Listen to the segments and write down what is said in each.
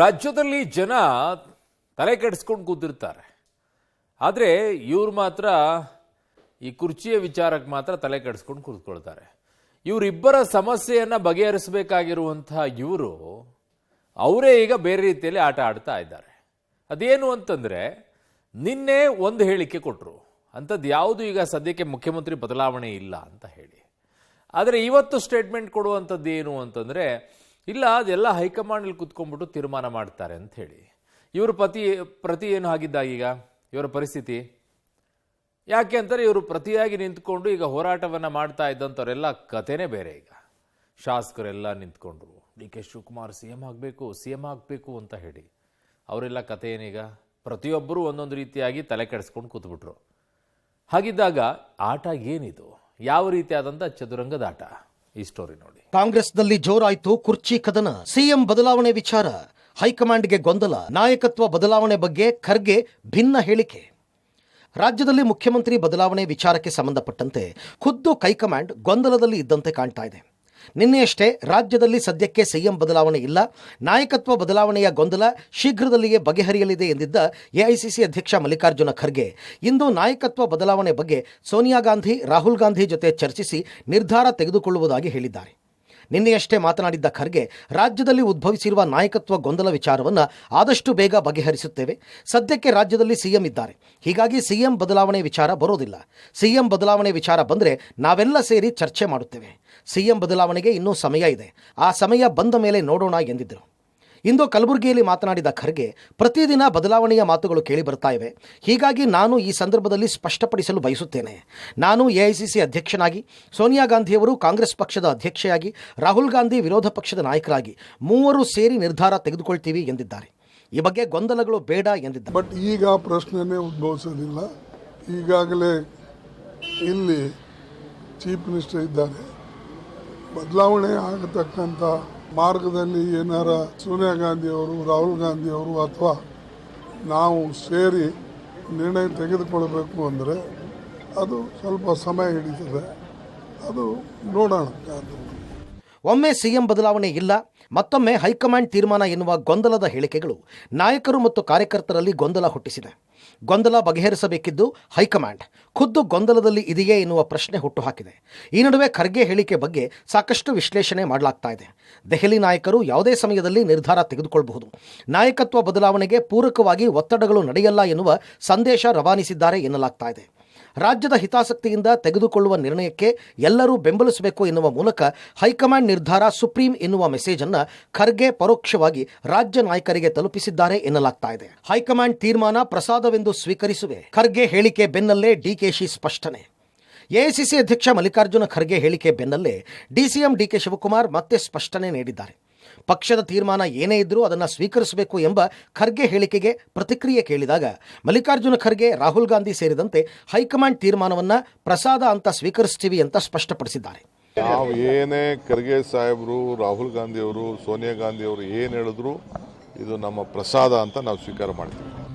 ರಾಜ್ಯದಲ್ಲಿ ಜನ ತಲೆ ಕೆಡಿಸ್ಕೊಂಡು ಕೂತಿರ್ತಾರೆ. ಆದರೆ ಇವ್ರು ಮಾತ್ರ ಈ ಕುರ್ಚಿಯ ವಿಚಾರಕ್ಕೆ ಮಾತ್ರ ತಲೆ ಕೆಡಿಸ್ಕೊಂಡು ಕೂತ್ಕೊಳ್ತಾರೆ. ಇವರಿಬ್ಬರ ಸಮಸ್ಯೆಯನ್ನು ಬಗೆಹರಿಸಬೇಕಾಗಿರುವಂತಹ ಇವರು ಅವರೇ ಈಗ ಬೇರೆ ರೀತಿಯಲ್ಲಿ ಆಟ ಆಡ್ತಾ ಇದ್ದಾರೆ. ಅದೇನು ಅಂತಂದರೆ, ನಿನ್ನೆ ಒಂದು ಹೇಳಿಕೆ ಕೊಟ್ಟರು, ಅಂಥದ್ದು ಯಾವುದು ಈಗ ಸದ್ಯಕ್ಕೆ ಮುಖ್ಯಮಂತ್ರಿ ಬದಲಾವಣೆ ಇಲ್ಲ ಅಂತ ಹೇಳಿ. ಆದರೆ ಇವತ್ತು ಸ್ಟೇಟ್ಮೆಂಟ್ ಕೊಡುವಂಥದ್ದು ಏನು ಅಂತಂದರೆ, ಇಲ್ಲ ಅದೆಲ್ಲ ಹೈಕಮಾಂಡಲ್ಲಿ ಕುತ್ಕೊಂಡ್ಬಿಟ್ಟು ತೀರ್ಮಾನ ಮಾಡ್ತಾರೆ ಅಂತ ಹೇಳಿ. ಇವರು ಪ್ರತಿ ಏನು ಆಗಿದ್ದಾಗ ಈಗ ಇವರ ಪರಿಸ್ಥಿತಿ ಯಾಕೆ ಅಂತಾರೆ, ಇವರು ಪ್ರತಿಯಾಗಿ ನಿಂತ್ಕೊಂಡು ಈಗ ಹೋರಾಟವನ್ನು ಮಾಡ್ತಾ ಇದ್ದಂಥವರೆಲ್ಲ ಕಥೆನೇ ಬೇರೆ. ಈಗ ಶಾಸಕರೆಲ್ಲ ನಿಂತ್ಕೊಂಡ್ರು, ಡಿ ಕೆ ಶಿವಕುಮಾರ್ ಸಿ ಎಂ ಆಗಬೇಕು ಅಂತ ಹೇಳಿ. ಅವರೆಲ್ಲ ಕಥೆ ಏನೀಗ, ಪ್ರತಿಯೊಬ್ಬರು ಒಂದೊಂದು ರೀತಿಯಾಗಿ ತಲೆ ಕೆಡಿಸ್ಕೊಂಡು ಕೂತ್ಬಿಟ್ರು. ಹಾಗಿದ್ದಾಗ ಆಟ ಏನಿದು, ಯಾವ ರೀತಿಯಾದಂಥ ಚದುರಂಗದ ಆಟ? ಈ ಸ್ಟೋರಿ ನೋಡಿ. ಕಾಂಗ್ರೆಸ್ನಲ್ಲಿ ಜೋರಾಯಿತು ಕುರ್ಚಿ ಕದನ. ಸಿಎಂ ಬದಲಾವಣೆ ವಿಚಾರ, ಹೈಕಮಾಂಡ್ಗೆ ಗೊಂದಲ, ನಾಯಕತ್ವ ಬದಲಾವಣೆ ಬಗ್ಗೆ ಖರ್ಗೆ ಭಿನ್ನ ಹೇಳಿಕೆ. ರಾಜ್ಯದಲ್ಲಿ ಮುಖ್ಯಮಂತ್ರಿ ಬದಲಾವಣೆ ವಿಚಾರಕ್ಕೆ ಸಂಬಂಧಪಟ್ಟಂತೆ ಖುದ್ದು ಹೈಕಮಾಂಡ್ ಗೊಂದಲದಲ್ಲಿ ಇದ್ದಂತೆ ಕಾಣ್ತಾ ಇದೆ. ನಿನ್ನೆಯಷ್ಟೇ ರಾಜ್ಯದಲ್ಲಿ ಸದ್ಯಕ್ಕೆ ಸಿಎಂ ಬದಲಾವಣೆ ಇಲ್ಲ, ನಾಯಕತ್ವ ಬದಲಾವಣೆಯ ಗೊಂದಲ ಶೀಘ್ರದಲ್ಲಿಯೇ ಬಗೆಹರಿಯಲಿದೆ ಎಂದಿದ್ದ ಎಐಸಿಸಿ ಅಧ್ಯಕ್ಷ ಮಲ್ಲಿಕಾರ್ಜುನ ಖರ್ಗೆ ಇಂದು ನಾಯಕತ್ವ ಬದಲಾವಣೆ ಬಗ್ಗೆ ಸೋನಿಯಾ ಗಾಂಧಿ, ರಾಹುಲ್ ಗಾಂಧಿ ಜೊತೆ ಚರ್ಚಿಸಿ ನಿರ್ಧಾರ ತೆಗೆದುಕೊಳ್ಳುವುದಾಗಿ ಹೇಳಿದ್ದಾರೆ. ನಿನ್ನೆಯಷ್ಟೇ ಮಾತನಾಡಿದ್ದ ಖರ್ಗೆ, ರಾಜ್ಯದಲ್ಲಿ ಉದ್ಭವಿಸಿರುವ ನಾಯಕತ್ವ ಗೊಂದಲ ವಿಚಾರವನ್ನು ಆದಷ್ಟು ಬೇಗ ಬಗೆಹರಿಸುತ್ತೇವೆ. ಸದ್ಯಕ್ಕೆ ರಾಜ್ಯದಲ್ಲಿ ಸಿಎಂ ಇದ್ದಾರೆ, ಹೀಗಾಗಿ ಸಿಎಂ ಬದಲಾವಣೆ ವಿಚಾರ ಬರೋದಿಲ್ಲ. ಸಿಎಂ ಬದಲಾವಣೆ ವಿಚಾರ ಬಂದರೆ ನಾವೆಲ್ಲ ಸೇರಿ ಚರ್ಚೆ ಮಾಡುತ್ತೇವೆ. ಸಿಎಂ ಬದಲಾವಣೆಗೆ ಇನ್ನೂ ಸಮಯ ಇದೆ, ಆ ಸಮಯ ಬಂದ ಮೇಲೆ ನೋಡೋಣ ಎಂದಿದ್ದರು. ಇಂದು ಕಲಬುರಗಿಯಲ್ಲಿ ಮಾತನಾಡಿದ ಖರ್ಗೆ, ಪ್ರತಿದಿನ ಬದಲಾವಣೆಯ ಮಾತುಗಳು ಕೇಳಿ ಬರ್ತಾ ಇವೆ, ಹೀಗಾಗಿ ನಾನು ಈ ಸಂದರ್ಭದಲ್ಲಿ ಸ್ಪಷ್ಟಪಡಿಸಲು ಬಯಸುತ್ತೇನೆ. ನಾನು ಎಐಸಿಸಿ ಅಧ್ಯಕ್ಷನಾಗಿ, ಸೋನಿಯಾ ಗಾಂಧಿಯವರು ಕಾಂಗ್ರೆಸ್ ಪಕ್ಷದ ಅಧ್ಯಕ್ಷೆಯಾಗಿ, ರಾಹುಲ್ ಗಾಂಧಿ ವಿರೋಧ ಪಕ್ಷದ ನಾಯಕರಾಗಿ ಮೂವರು ಸೇರಿ ನಿರ್ಧಾರ ತೆಗೆದುಕೊಳ್ತೀವಿ ಎಂದಿದ್ದಾರೆ. ಈ ಬಗ್ಗೆ ಗೊಂದಲಗಳು ಬೇಡ ಎಂದಿದ್ದಾರೆ. ಬಟ್ ಈಗ ಪ್ರಶ್ನೆನೇ ಉದ್ಭವಿಸೋದಿಲ್ಲ. ಈಗಾಗಲೇ ಇಲ್ಲಿ ಚೀಫ್ ಮಿನಿಸ್ಟರ್ ಇದ್ದಾರೆ. ಬದಲಾವಣೆ ಆಗತಕ್ಕಂಥ ಮಾರ್ಗದಲ್ಲಿ ಏನಾರ ಸೋನಿಯಾ ಗಾಂಧಿಯವರು, ರಾಹುಲ್ ಗಾಂಧಿಯವರು ಅಥವಾ ನಾವು ಸೇರಿ ನಿರ್ಣಯ ತೆಗೆದುಕೊಳ್ಬೇಕು ಅಂದರೆ ಅದು ಸ್ವಲ್ಪ ಸಮಯ ಹಿಡಿತದೆ. ಅದು ನೋಡೋಣ. ಒಮ್ಮೆ ಸಿಎಂ ಬದಲಾವಣೆ ಇಲ್ಲ, ಮತ್ತೊಮ್ಮೆ ಹೈಕಮಾಂಡ್ ತೀರ್ಮಾನ ಎನ್ನುವ ಗೊಂದಲದ ಹೇಳಿಕೆಗಳು ನಾಯಕರು ಮತ್ತು ಕಾರ್ಯಕರ್ತರಲ್ಲಿ ಗೊಂದಲ ಹುಟ್ಟಿಸಿದೆ. ಗೊಂದಲ ಬಗೆಹರಿಸಬೇಕಿದ್ದು ಹೈಕಮಾಂಡ್ ಖುದ್ದು ಗೊಂದಲದಲ್ಲಿ ಇದೆಯೇ ಎನ್ನುವ ಪ್ರಶ್ನೆ ಹುಟ್ಟುಹಾಕಿದೆ. ಈ ನಡುವೆ ಖರ್ಗೆ ಹೇಳಿಕೆ ಬಗ್ಗೆ ಸಾಕಷ್ಟು ವಿಶ್ಲೇಷಣೆ ಮಾಡಲಾಗ್ತಾ ಇದೆ. ದೆಹಲಿ ನಾಯಕರು ಯಾವುದೇ ಸಮಯದಲ್ಲಿ ನಿರ್ಧಾರ ತೆಗೆದುಕೊಳ್ಳಬಹುದು, ನಾಯಕತ್ವ ಬದಲಾವಣೆಗೆ ಪೂರಕವಾಗಿ ಒತ್ತಡಗಳು ನಡೆಯಲ್ಲ ಎನ್ನುವ ಸಂದೇಶ ರವಾನಿಸಿದ್ದಾರೆ ಎನ್ನಲಾಗ್ತಾ ಇದೆ. ರಾಜ್ಯದ ಹಿತಾಸಕ್ತಿಯಿಂದ ತೆಗೆದುಕೊಳ್ಳುವ ನಿರ್ಣಯಕ್ಕೆ ಎಲ್ಲರೂ ಬೆಂಬಲಿಸಬೇಕು ಎನ್ನುವ ಮೂಲಕ ಹೈಕಮಾಂಡ್ ನಿರ್ಧಾರ ಸುಪ್ರೀಂ ಎನ್ನುವ ಮೆಸೇಜ್ ಅನ್ನು ಖರ್ಗೆ ಪರೋಕ್ಷವಾಗಿ ರಾಜ್ಯ ನಾಯಕರಿಗೆ ತಲುಪಿಸಿದ್ದಾರೆ ಎನ್ನಲಾಗ್ತಾ ಇದೆ. ಹೈಕಮಾಂಡ್ ತೀರ್ಮಾನ ಪ್ರಸಾದವೆಂದು ಸ್ವೀಕರಿಸುವೆ, ಖರ್ಗೆ ಹೇಳಿಕೆ ಬೆನ್ನಲ್ಲೇ ಡಿಕೆಶಿ ಸ್ಪಷ್ಟನೆ. ಎಐಸಿಸಿ ಅಧ್ಯಕ್ಷ ಮಲ್ಲಿಕಾರ್ಜುನ ಖರ್ಗೆ ಹೇಳಿಕೆ ಬೆನ್ನಲ್ಲೇ ಡಿಸಿಎಂ ಡಿಕೆ ಶಿವಕುಮಾರ್ ಮತ್ತೆ ಸ್ಪಷ್ಟನೆ ನೀಡಿದ್ದಾರೆ. ಪಕ್ಷದ ತೀರ್ಮಾನ ಏನೇ ಇದ್ರೂ ಅದನ್ನು ಸ್ವೀಕರಿಸಬೇಕು ಎಂಬ ಖರ್ಗೆ ಹೇಳಿಕೆಗೆ ಪ್ರತಿಕ್ರಿಯೆ ಕೇಳಿದಾಗ ಮಲ್ಲಿಕಾರ್ಜುನ ಖರ್ಗೆ, ರಾಹುಲ್ ಗಾಂಧಿ ಸೇರಿದಂತೆ ಹೈಕಮಾಂಡ್ ತೀರ್ಮಾನವನ್ನು ಪ್ರಸಾದ ಅಂತ ಸ್ವೀಕರಿಸ್ತೀವಿ ಅಂತ ಸ್ಪಷ್ಟಪಡಿಸಿದ್ದಾರೆ. ನಾವು ಏನೇ ಖರ್ಗೆ ಸಾಹೇಬರು, ರಾಹುಲ್ ಗಾಂಧಿ ಅವರು, ಸೋನಿಯಾ ಗಾಂಧಿ ಅವರು ಏನು ಹೇಳಿದ್ರು ಇದು ನಮ್ಮ ಪ್ರಸಾದ ಅಂತ ನಾವು ಸ್ವೀಕಾರ ಮಾಡ್ತೀವಿ.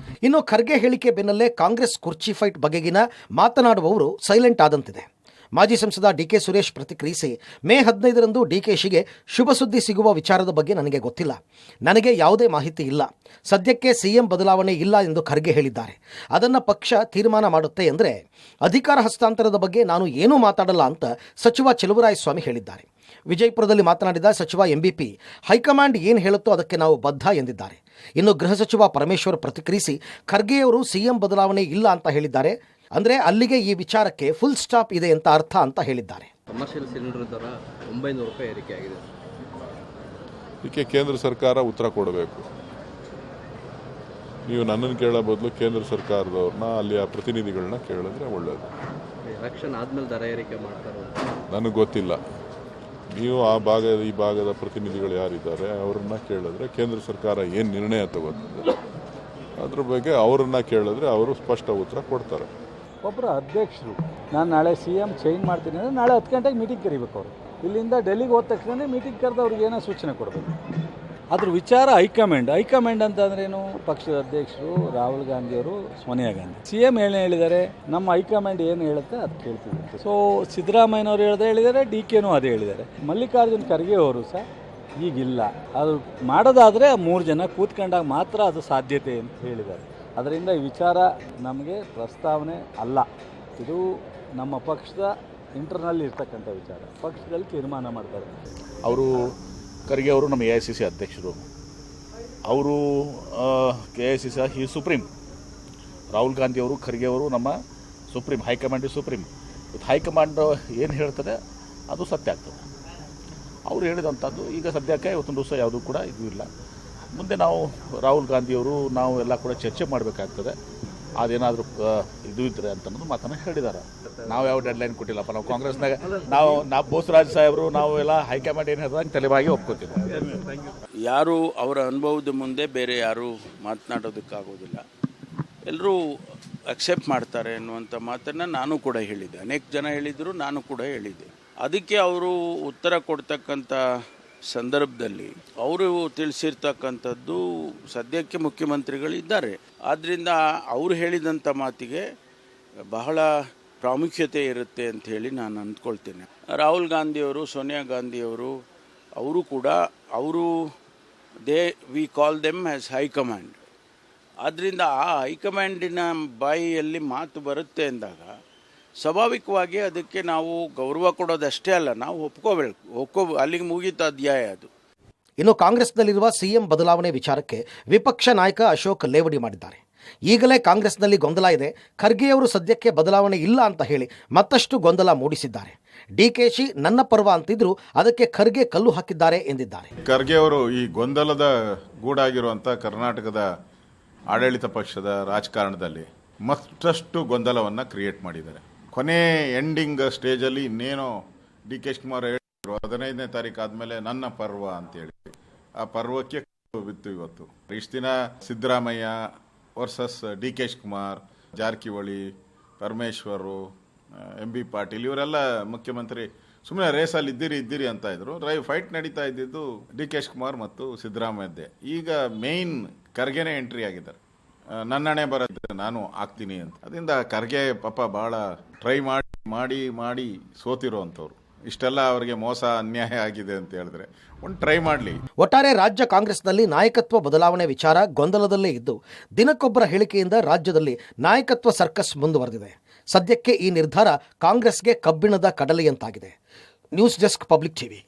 ಇನ್ನು ಖರ್ಗೆ ಹೇಳಿಕೆ ಬೆನ್ನಲ್ಲೇ ಕಾಂಗ್ರೆಸ್ ಕುರ್ಚಿ ಫೈಟ್ ಬಗೆಗಿನ ಮಾತನಾಡುವವರು ಸೈಲೆಂಟ್ ಆದಂತಿದೆ. ಮಾಜಿ ಸಂಸದ ಡಿಕೆ ಸುರೇಶ್ ಪ್ರತಿಕ್ರಿಯಿಸಿ, ಮೇ 15ರಂದು ಡಿಕೆಶಿಗೆ ಶುಭ ಸುದ್ದಿ ಸಿಗುವ ವಿಚಾರದ ಬಗ್ಗೆ ನನಗೆ ಗೊತ್ತಿಲ್ಲ, ನನಗೆ ಯಾವುದೇ ಮಾಹಿತಿ ಇಲ್ಲ, ಸದ್ಯಕ್ಕೆ ಸಿಎಂ ಬದಲಾವಣೆ ಇಲ್ಲ ಎಂದು ಖರ್ಗೆ ಹೇಳಿದ್ದಾರೆ. ಅದನ್ನು ಪಕ್ಷ ತೀರ್ಮಾನ ಮಾಡುತ್ತೆ ಎಂದರೆ ಅಧಿಕಾರ ಹಸ್ತಾಂತರದ ಬಗ್ಗೆ ನಾನು ಏನೂ ಮಾತಾಡಲ್ಲ ಅಂತ ಸಚಿವ ಚೆಲುವರಾಯಸ್ವಾಮಿ ಹೇಳಿದ್ದಾರೆ. ವಿಜಯಪುರದಲ್ಲಿ ಮಾತನಾಡಿದ ಸಚಿವ ಎಂಬಿಪಿ, ಹೈಕಮಾಂಡ್ ಏನು ಹೇಳುತ್ತೋ ಅದಕ್ಕೆ ನಾವು ಬದ್ಧ ಎಂದಿದ್ದಾರೆ. ಇನ್ನು ಗೃಹ ಸಚಿವ ಪರಮೇಶ್ವರ್ ಪ್ರತಿಕ್ರಿಯಿಸಿ, ಖರ್ಗೆಯವರು ಸಿಎಂ ಬದಲಾವಣೆ ಇಲ್ಲ ಅಂತ ಹೇಳಿದ್ದಾರೆ, ಅಂದರೆ ಅಲ್ಲಿಗೆ ಈ ವಿಚಾರಕ್ಕೆ ಫುಲ್ ಸ್ಟಾಪ್ ಇದೆ ಅಂತ ಅರ್ಥ ಅಂತ ಹೇಳಿದ್ದಾರೆ. ಕಮರ್ಷಿಯಲ್ ಸಿಲಿಂಡರ್ ದರ 900 ರೂಪಾಯಿ ಏರಿಕೆ ಆಗಿದೆ. ಇದಕ್ಕೆ ಕೇಂದ್ರ ಸರ್ಕಾರ ಉತ್ತರ ಕೊಡಬೇಕು. ನೀವು ನನ್ನನ್ನು ಕೇಳೋ ಬದಲು ಕೇಂದ್ರ ಸರ್ಕಾರದವ್ರನ್ನ, ಅಲ್ಲಿಯ ಪ್ರತಿನಿಧಿಗಳನ್ನ ಕೇಳಿದ್ರೆ ಒಳ್ಳೆಯದು. ಎಲೆಕ್ಷನ್ ಆದ್ಮೇಲೆ ದರ ಏರಿಕೆ ಮಾಡ್ತಾರೆ ನನಗೆ ಗೊತ್ತಿಲ್ಲ. ನೀವು ಈ ಭಾಗದ ಪ್ರತಿನಿಧಿಗಳು ಯಾರಿದ್ದಾರೆ ಅವ್ರನ್ನ ಕೇಳಿದ್ರೆ ಕೇಂದ್ರ ಸರ್ಕಾರ ಏನು ನಿರ್ಣಯ ತಗೋತದೆ ಅದ್ರ ಬಗ್ಗೆ ಅವರನ್ನ ಕೇಳಿದ್ರೆ ಅವರು ಸ್ಪಷ್ಟ ಉತ್ತರ ಕೊಡ್ತಾರೆ. ಒಬ್ಬರು ಅಧ್ಯಕ್ಷರು ನಾನು ನಾಳೆ CM ಚೇಂಜ್ ಮಾಡ್ತೀನಿ ಅಂದರೆ ನಾಳೆ 10 ಗಂಟೆಗೆ ಮೀಟಿಂಗ್ ಕರಿಬೇಕು. ಅವರು ಇಲ್ಲಿಂದ ಡೆಲ್ಲಿಗೆ ಹೋದ ತಕ್ಷಣ ಮೀಟಿಂಗ್ ಕರೆದು ಅವ್ರಿಗೆ ಏನೋ ಸೂಚನೆ ಕೊಡಬೇಕು. ಅದ್ರ ವಿಚಾರ ಹೈಕಮಾಂಡ್ ಅಂತಂದ್ರೇನು, ಪಕ್ಷದ ಅಧ್ಯಕ್ಷರು ರಾಹುಲ್ ಗಾಂಧಿಯವರು, ಸೋನಿಯಾ ಗಾಂಧಿ. CM ಏನು ಹೇಳಿದ್ದಾರೆ, ನಮ್ಮ ಹೈಕಮಾಂಡ್ ಏನು ಹೇಳುತ್ತೆ ಅದು ಕೇಳ್ತೀವಿ. ಸೊ ಸಿದ್ದರಾಮಯ್ಯನವರು ಹೇಳಿದ್ದಾರೆ, DKನೂ ಅದೇ ಹೇಳಿದ್ದಾರೆ. ಮಲ್ಲಿಕಾರ್ಜುನ್ ಖರ್ಗೆ ಅವರು ಸಹ ಈಗಿಲ್ಲ. ಅದು ಮಾಡೋದಾದರೆ 3 ಜನ ಕೂತ್ಕೊಂಡಾಗ ಮಾತ್ರ ಅದು ಸಾಧ್ಯತೆ ಅಂತ ಹೇಳಿದ್ದಾರೆ. ಅದರಿಂದ ಈ ವಿಚಾರ ನಮಗೆ ಪ್ರಸ್ತಾವನೆ ಅಲ್ಲ. ಇದು ನಮ್ಮ ಪಕ್ಷದ ಇಂಟರ್ನಲ್ಲಿ ಇರ್ತಕ್ಕಂಥ ವಿಚಾರ. ಪಕ್ಷದಲ್ಲಿ ತೀರ್ಮಾನ ಮಾಡ್ತಾರೆ. ಅವರು ಖರ್ಗೆ ಅವರು ನಮ್ಮ AICC ಅಧ್ಯಕ್ಷರು. ಅವರು KICC ಈ ಸುಪ್ರೀಂ. ರಾಹುಲ್ ಗಾಂಧಿ ಅವರು ಖರ್ಗೆ ಅವರು ನಮ್ಮ ಸುಪ್ರೀಂ. High command supreme. ಹೈಕಮಾಂಡ್ ಏನು ಹೇಳ್ತದೆ ಅದು ಸತ್ಯ ಆಗ್ತದೆ. ಅವರು ಹೇಳಿದಂಥದ್ದು ಈಗ ಸದ್ಯಕ್ಕೆ ಇವತ್ತೊಂದು ದಿವಸ ಯಾವುದೂ ಕೂಡ ಇದು ಇಲ್ಲ. ಮುಂದೆ ನಾವು ರಾಹುಲ್ ಗಾಂಧಿಯವರು ನಾವು ಎಲ್ಲ ಕೂಡ ಚರ್ಚೆ ಮಾಡಬೇಕಾಗ್ತದೆ. ಅದೇನಾದರೂ ಇದು ಇದ್ದರೆ ಅಂತ ಅನ್ನೋದು ಮಾತನ್ನು ಹೇಳಿದ್ದಾರೆ. ನಾವು ಯಾವ ಡೆಡ್ಲೈನ್ ಕೊಟ್ಟಿಲ್ಲಪ್ಪ. ನಾವು ಕಾಂಗ್ರೆಸ್ನಾಗ ನಾವು ಬೋಸರಾಜ್ ಸಾಹೇಬರು ನಾವು ಎಲ್ಲ ಹೈಕಮಾಂಡ್ ಏನು ಹೇಳ್ದಂಗೆ ತಲೆಬಾಗಿ ಒಪ್ಕೋತೀವಿ. ಯಾರು ಅವರ ಅನುಭವದ ಮುಂದೆ ಬೇರೆ ಯಾರು ಮಾತನಾಡೋದಕ್ಕಾಗೋದಿಲ್ಲ. ಎಲ್ಲರೂ ಅಕ್ಸೆಪ್ಟ್ ಮಾಡ್ತಾರೆ ಅನ್ನುವಂಥ ಮಾತನ್ನು ನಾನು ಕೂಡ ಹೇಳಿದ್ದೆ. ಅನೇಕ ಜನ ಹೇಳಿದರು, ನಾನು ಕೂಡ ಹೇಳಿದ್ದೆ. ಅದಕ್ಕೆ ಅವರು ಉತ್ತರ ಕೊಡ್ತಕ್ಕಂಥ ಸಂದರ್ಭದಲ್ಲಿ ಅವರು ತಿಳಿಸಿರ್ತಕ್ಕಂಥದ್ದು ಸದ್ಯಕ್ಕೆ ಮುಖ್ಯಮಂತ್ರಿಗಳಿದ್ದಾರೆ. ಆದ್ದರಿಂದ ಅವರು ಹೇಳಿದಂಥ ಮಾತಿಗೆ ಬಹಳ ಪ್ರಾಮುಖ್ಯತೆ ಇರುತ್ತೆ ಅಂತ ಹೇಳಿ ನಾನು ಅಂದ್ಕೊಳ್ತೇನೆ. ರಾಹುಲ್ ಗಾಂಧಿಯವರು, ಸೋನಿಯಾ ಗಾಂಧಿಯವರು ಅವರು ಕೂಡ we call them as high command. ಆದ್ದರಿಂದ ಆ ಹೈಕಮಾಂಡಿನ ಬಾಯಿಯಲ್ಲಿ ಮಾತು ಬರುತ್ತೆ ಅಂದಾಗ ಸ್ವಾಭಾವಿಕವಾಗಿ ಅದಕ್ಕೆ ನಾವು ಗೌರವ ಕೊಡೋದಷ್ಟೇ ಅಲ್ಲ, ನಾವು ಅಲ್ಲಿಗೆ ಮುಗೀತ ಅಧ್ಯಾಯ ಅದು. ಇನ್ನು ಕಾಂಗ್ರೆಸ್ನಲ್ಲಿರುವ ಸಿಎಂ ಬದಲಾವಣೆ ವಿಚಾರಕ್ಕೆ ವಿಪಕ್ಷ ನಾಯಕ ಅಶೋಕ್ ಲೇವಡಿ ಮಾಡಿದ್ದಾರೆ. ಈಗಲೇ ಕಾಂಗ್ರೆಸ್ನಲ್ಲಿ ಗೊಂದಲ ಇದೆ, ಖರ್ಗೆಯವರು ಸದ್ಯಕ್ಕೆ ಬದಲಾವಣೆ ಇಲ್ಲ ಅಂತ ಹೇಳಿ ಮತ್ತಷ್ಟು ಗೊಂದಲ ಮೂಡಿಸಿದ್ದಾರೆ. ಡಿಕೆಶಿ ನನ್ನ ಪರ್ವ ಅಂತಿದ್ರು, ಅದಕ್ಕೆ ಖರ್ಗೆ ಕಲ್ಲು ಹಾಕಿದ್ದಾರೆ ಎಂದಿದ್ದಾರೆ. ಖರ್ಗೆ ಅವರು ಈ ಗೊಂದಲದ ಗೂಡಾಗಿರುವಂಥ ಕರ್ನಾಟಕದ ಆಡಳಿತ ಪಕ್ಷದ ರಾಜಕಾರಣದಲ್ಲಿ ಮತ್ತಷ್ಟು ಗೊಂದಲವನ್ನು ಕ್ರಿಯೇಟ್ ಮಾಡಿದ್ದಾರೆ. ಕೊನೆ ಎಂಡಿಂಗ್ ಸ್ಟೇಜಲ್ಲಿ ಇನ್ನೇನೋ DK ಶಿವಕುಮಾರ್ ಹೇಳಿದ್ರು 15ನೇ ತಾರೀಕು ಆದಮೇಲೆ ನನ್ನ ಪರ್ವ ಅಂತೇಳಿ. ಆ ಪರ್ವಕ್ಕೆ ಬಿತ್ತು ಇವತ್ತು. ಇಷ್ಟು ದಿನ Siddaramaiah versus DK Shivakumar, Jarkiholi, Parameshwar, MB Patil ಇವರೆಲ್ಲ ಮುಖ್ಯಮಂತ್ರಿ ಸುಮ್ಮನೆ ರೇಸಲ್ಲಿ ಇದ್ದೀರಿ ಅಂತ ಇದ್ರು. ಫೈಟ್ ನಡೀತಾ ಇದ್ದಿದ್ದು DK ಶಿವಕುಮಾರ್ ಮತ್ತು ಸಿದ್ದರಾಮಯ್ಯದ್ದೇ. ಈಗ ಮೇಯ್ನ್ ಖರ್ಗೆನೇ ಎಂಟ್ರಿ ಆಗಿದ್ದಾರೆ. ನನ್ನಣೆ ಬರುತ್ತೆ, ನಾನು ಆಗ್ತೀನಿ ಅಂತ. ಅದರಿಂದ ಖರ್ಗೆ ಪಾಪ ಬಹಳ ಟ್ರೈ ಮಾಡಿ ಸೋತಿರೋವಂಥವ್ರು. ಇಷ್ಟೆಲ್ಲ ಅವರಿಗೆ ಮೋಸ ಅನ್ಯಾಯ ಆಗಿದೆ ಅಂತ ಹೇಳಿದ್ರೆ ಒಂದು ಟ್ರೈ ಮಾಡಲಿ. ಒಟ್ಟಾರೆ ರಾಜ್ಯ ಕಾಂಗ್ರೆಸ್ನಲ್ಲಿ ನಾಯಕತ್ವ ಬದಲಾವಣೆ ವಿಚಾರ ಗೊಂದಲದಲ್ಲೇ ಇದ್ದು, ದಿನಕ್ಕೊಬ್ಬರ ಹೇಳಿಕೆಯಿಂದ ರಾಜ್ಯದಲ್ಲಿ ನಾಯಕತ್ವ ಸರ್ಕಸ್ ಮುಂದುವರೆದಿದೆ. ಸದ್ಯಕ್ಕೆ ಈ ನಿರ್ಧಾರ ಕಾಂಗ್ರೆಸ್ಗೆ ಕಬ್ಬಿಣದ ಕಡಲೆಯಂತಾಗಿದೆ. News desk, public TV.